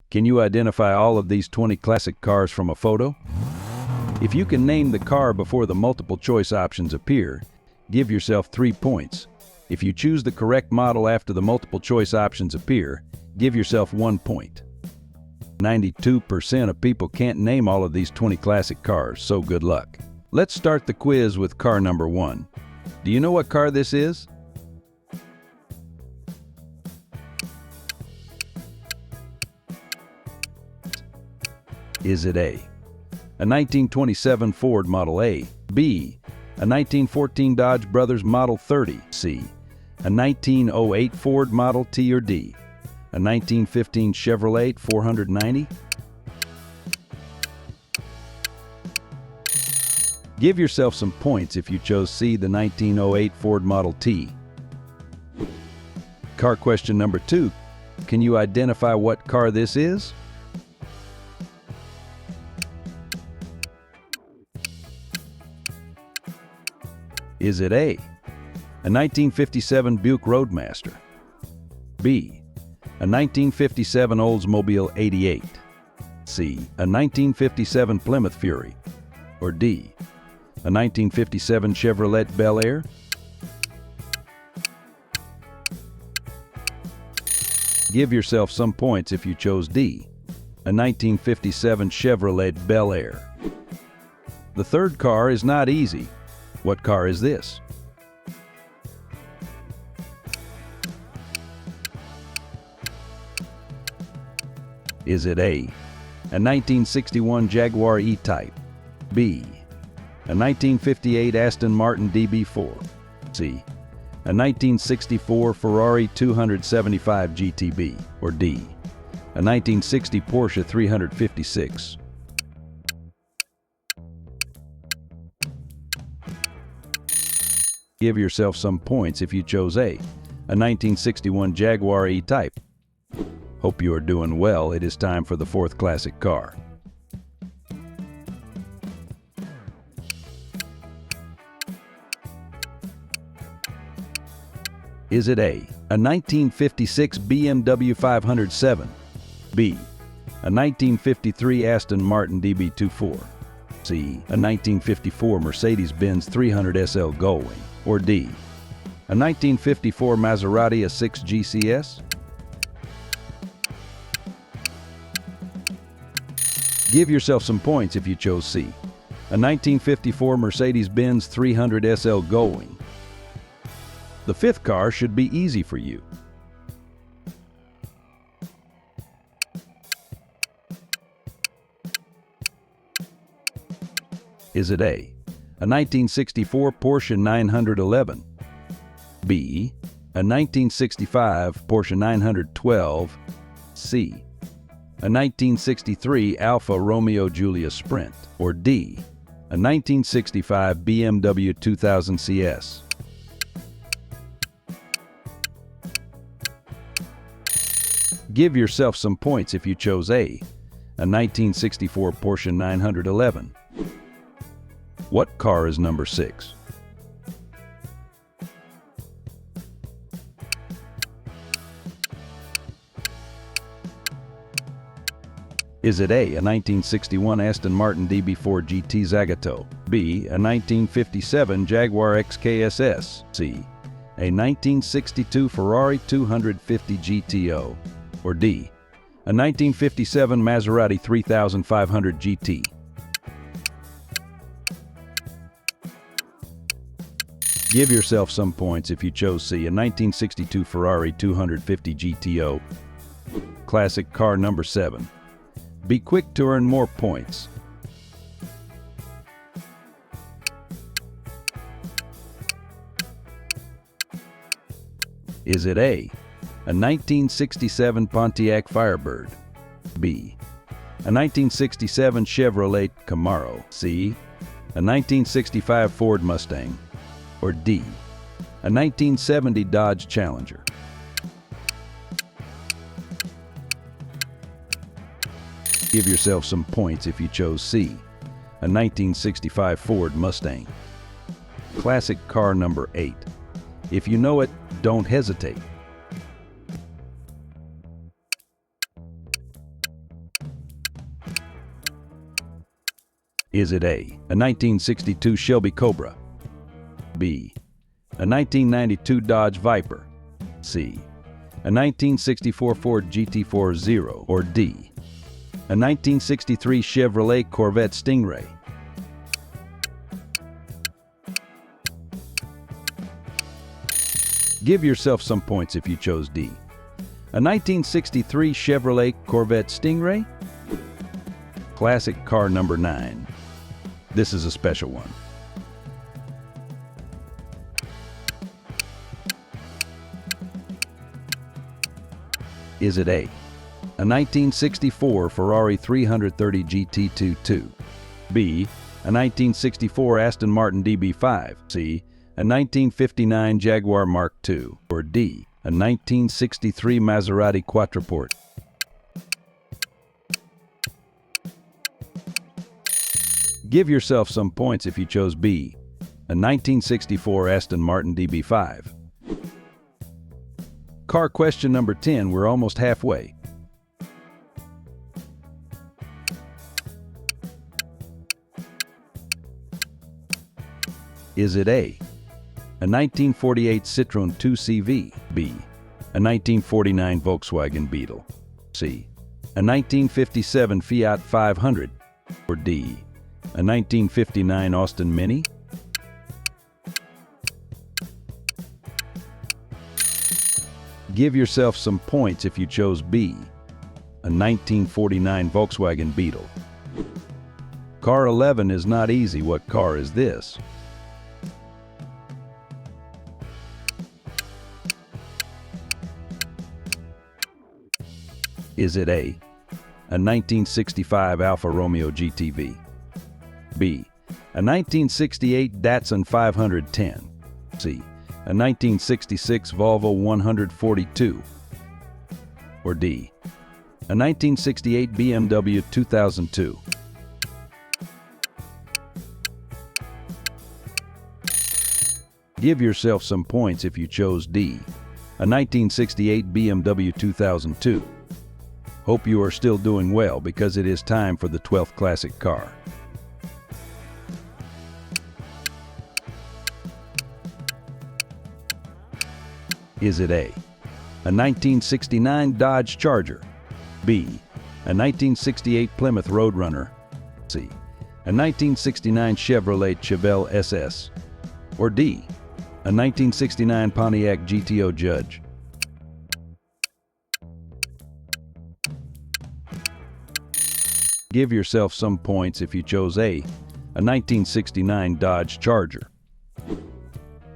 Can you identify all of these 20 classic cars from a photo? If you can name the car before the multiple choice options appear, give yourself 3 points. If you choose the correct model after the multiple choice options appear, give yourself 1 point. 92% of people can't name all of these 20 classic cars, so good luck. Let's start the quiz with car number 1. Do you know what car this is? Is it A, a 1927 Ford Model A, B, a 1914 Dodge Brothers Model 30, C, a 1908 Ford Model T, or D, a 1915 Chevrolet 490? Give yourself some points if you chose C, the 1908 Ford Model T. Car question number 2. Can you identify what car this is? Is it A, a 1957 Buick Roadmaster, B, a 1957 Oldsmobile 88, C, a 1957 Plymouth Fury, or D, a 1957 Chevrolet Bel Air? Give yourself some points if you chose D, a 1957 Chevrolet Bel Air. The third car is not easy. What car is this? Is it A, a 1961 Jaguar E-Type, B, a 1958 Aston Martin DB4, C, a 1964 Ferrari 275 GTB, or D, a 1960 Porsche 356? Give yourself some points if you chose A, a 1961 Jaguar E-Type. Hope you are doing well. It is time for the fourth classic car. Is it A, a 1956 BMW 507, B, a 1953 Aston Martin DB24, C, a 1954 Mercedes-Benz 300 SL Gullwing, or D, a 1954 Maserati A6 GCS? Give yourself some points if you chose C, a 1954 Mercedes-Benz 300 SL Gullwing. The fifth car should be easy for you. Is it A, a 1964 Porsche 911, B, a 1965 Porsche 912, C, a 1963 Alfa Romeo Giulia Sprint, or D, a 1965 BMW 2000 CS? Give yourself some points if you chose A, a 1964 Porsche 911. What car is number 6? Is it A, a 1961 Aston Martin DB4 GT Zagato, B, a 1957 Jaguar XKSS, C, a 1962 Ferrari 250 GTO, or D, a 1957 Maserati 3500 GT? Give yourself some points if you chose C, a 1962 Ferrari 250 GTO. Classic car number 7. Be quick to earn more points. Is it A, a 1967 Pontiac Firebird, B, a 1967 Chevrolet Camaro, C, a 1965 Ford Mustang, or D, a 1970 Dodge Challenger? Give yourself some points if you chose C, a 1965 Ford Mustang. Classic car number 8. If you know it, don't hesitate. Is it A, a 1962 Shelby Cobra, B, a 1992 Dodge Viper, C, a 1964 Ford GT4 Zero, or D, a 1963 Chevrolet Corvette Stingray? Give yourself some points if you chose D, a 1963 Chevrolet Corvette Stingray. Classic car number 9. This is a special one. Is it A, a 1964 Ferrari 330 GT22, B, a 1964 Aston Martin DB5, C, a 1959 Jaguar Mark II, or D, a 1963 Maserati Quattroporte? Give yourself some points if you chose B, a 1964 Aston Martin DB5. Car question number 10, we're almost halfway. Is it A, a 1948 Citroën 2CV, B, a 1949 Volkswagen Beetle, C, a 1957 Fiat 500, or D, a 1959 Austin Mini? Give yourself some points if you chose B, a 1949 Volkswagen Beetle. Car 11 is not easy. What car is this? Is it A, a 1965 Alfa Romeo GTV, B, a 1968 Datsun 510, C, a 1966 Volvo 142, or D, a 1968 BMW 2002? Give yourself some points if you chose D, a 1968 BMW 2002. Hope you are still doing well, because it is time for the 12th classic car. Is it A, a 1969 Dodge Charger, B, a 1968 Plymouth Roadrunner, C, a 1969 Chevrolet Chevelle SS, or D, a 1969 Pontiac GTO Judge? Give yourself some points if you chose A, a 1969 Dodge Charger.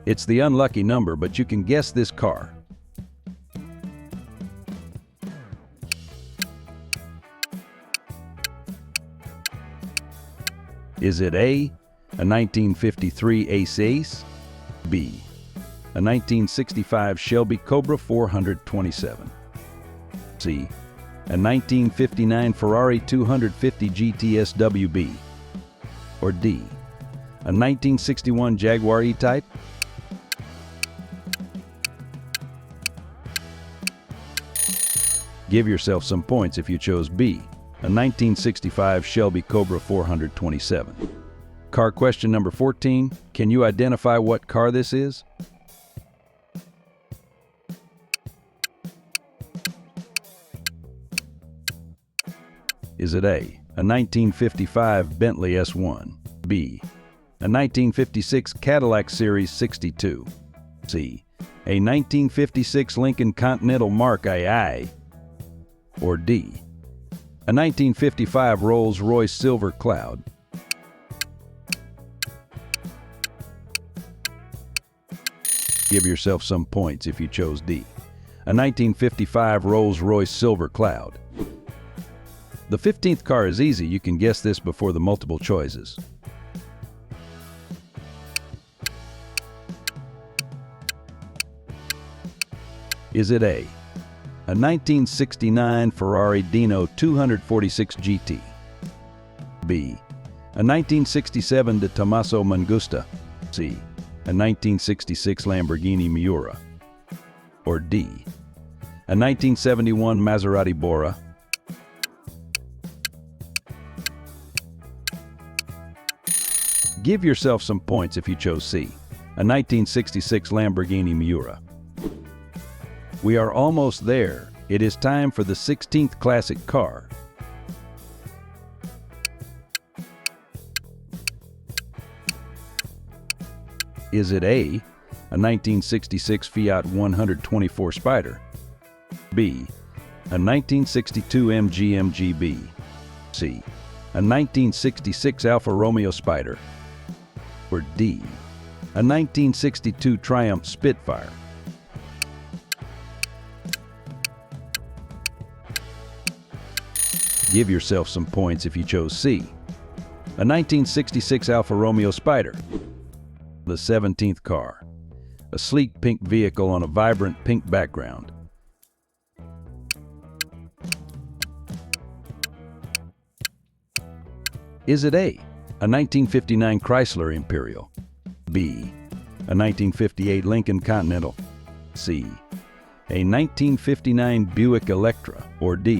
It's the unlucky number, but you can guess this car. Is it A, a 1953 Ace, B, a 1965 Shelby Cobra 427, C, a 1959 Ferrari 250 GTS WB, or D, a 1961 Jaguar E-Type? Give yourself some points if you chose B, a 1965 Shelby Cobra 427. Car question number 14, can you identify what car this is? Is it A, a 1955 Bentley S1, B, a 1956 Cadillac Series 62, C, a 1956 Lincoln Continental Mark II, or D, a 1955 Rolls-Royce Silver Cloud? Give yourself some points if you chose D, a 1955 Rolls-Royce Silver Cloud. The 15th car is easy. You can guess this before the multiple choices. Is it A, a 1969 Ferrari Dino 246 GT, B, a 1967 De Tomaso Mangusta, C, a 1966 Lamborghini Miura, or D, a 1971 Maserati Bora? Give yourself some points if you chose C, a 1966 Lamborghini Miura. We are almost there. It is time for the 16th classic car. Is it A, a 1966 Fiat 124 Spider, B, a 1962 MG MGB, C, a 1966 Alfa Romeo Spider, or D, a 1962 Triumph Spitfire? Give yourself some points if you chose C, a 1966 Alfa Romeo Spider. The 17th car, a sleek pink vehicle on a vibrant pink background. Is it A, a 1959 Chrysler Imperial, B, a 1958 Lincoln Continental, C, a 1959 Buick Electra, or D,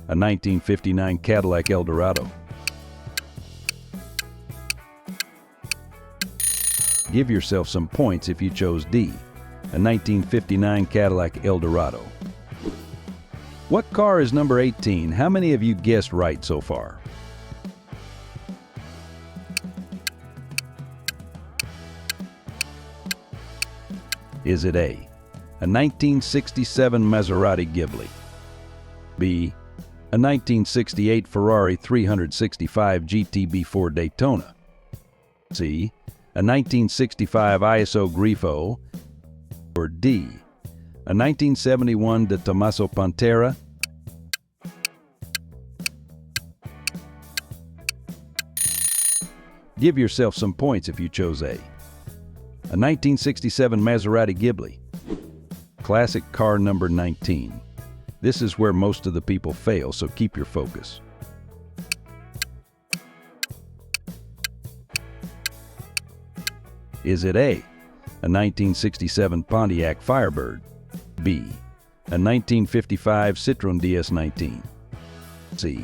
a 1959 Cadillac Eldorado? Give yourself some points if you chose D, a 1959 Cadillac Eldorado. What car is number 18? How many of you guessed right so far? Is it A, a 1967 Maserati Ghibli, B, a 1968 Ferrari 365 GTB4 Daytona, C, a 1965 ISO Grifo, or D, a 1971 De Tomaso Pantera? Give yourself some points if you chose A, a 1967 Maserati Ghibli. Classic car number 19. This is where most of the people fail, so keep your focus. Is it A, a 1967 Pontiac Firebird, B, a 1955 Citroën DS19, C,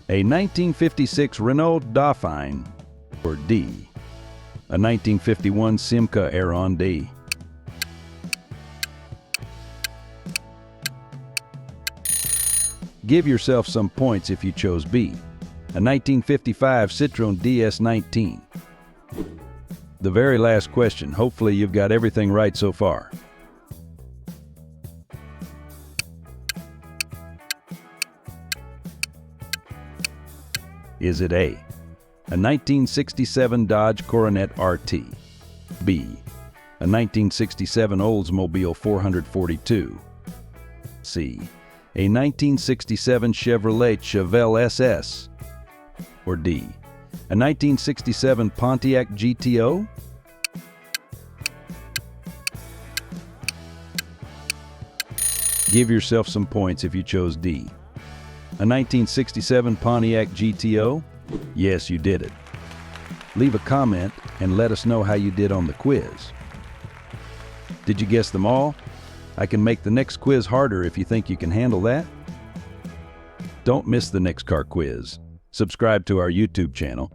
a 1956 Renault Dauphine, or D, a 1951 Simca Aeron D? Give yourself some points if you chose B, a 1955 Citroën DS19. The very last question. Hopefully you've got everything right so far. Is it A, a 1967 Dodge Coronet RT, B, a 1967 Oldsmobile 442, C, a 1967 Chevrolet Chevelle SS, or D, a 1967 Pontiac GTO? Give yourself some points if you chose D, a 1967 Pontiac GTO? Yes, you did it. Leave a comment and let us know how you did on the quiz. Did you guess them all? I can make the next quiz harder if you think you can handle that. Don't miss the next car quiz. Subscribe to our YouTube channel